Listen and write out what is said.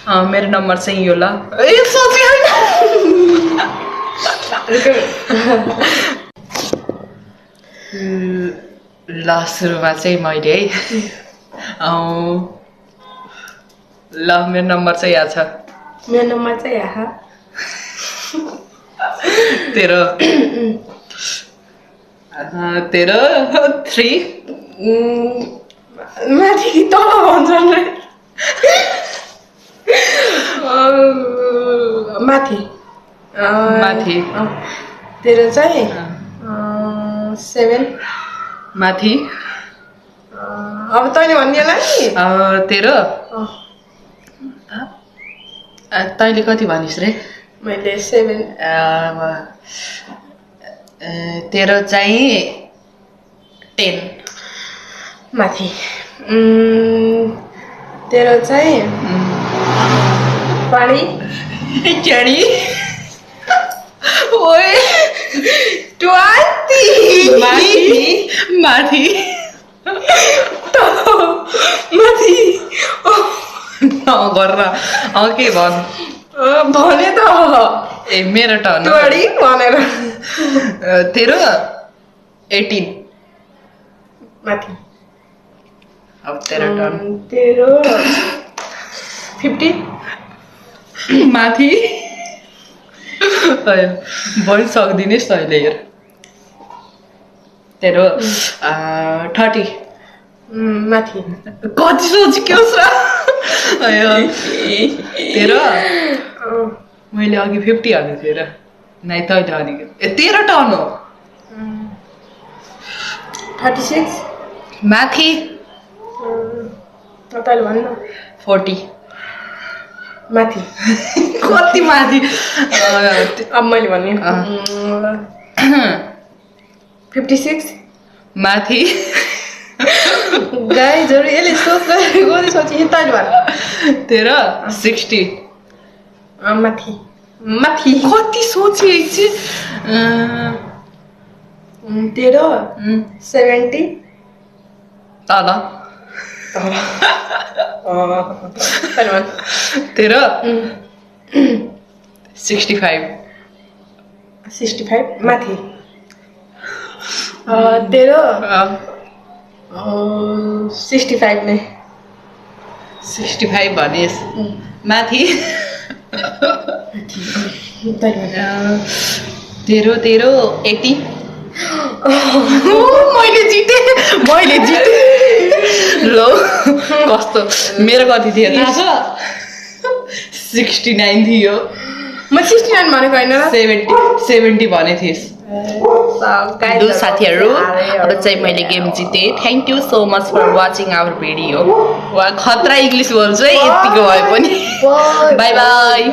मेरो नम्बर चाहिँ यो ल ए सोचे ल सुरुमा चाहिँ मैले है ल मेरो नम्बर चाहिँ यहाँ छ मेरो नम्बर चाहिँ यहाँ तेरो 3 माथि तल भन्छन् रे माथि माथि तेरो चाहिँ 7 माथि अब तैँले भनिदिएला नि तेरो तैँले कति भनिस् रे मैले 7 तेरो चाहिँ 10 माथि तेरो चाहिँ पानी चढी ओए 20 माथि माथि माथि नगर के भन् भने त ए मेरो टर्न 20 भनेर तेरो 18 माथि अब तेरो टर्न तेरो 50 माथि भनि सक्दिनस् तैँले हेर तेरो 30 माथि कति सोचिक्योस् र तेरो मैले अघि 50 हालेको थिएँ र नाइ तैँले हालेको ए तेरो टर्न हो 36 माथि तैँले भन्नु 40 माथि कति माथि अब मैले भन्ने 56 माथि गाइजहरु यसले सोच्दै सोची तैँले भन् तेरो 60 माथि माथि कति सोचे तेरो 70 तल तैँले भन् तेरो 65 माथि तेरो 65 नै 65 भनेस् माथि तेरो 80 मैले जिते लो कस्तो मेरो कति थियो थाहा छ 69 थियो म 69 भनेको हैन र 70 भने थिएस् साथीहरू अब चाहिँ मैले गेम जितेँ thank you so much for watching our video वा खतरा इङ्ग्लिस बोल्छु है यतिको भए पनि बाई बाई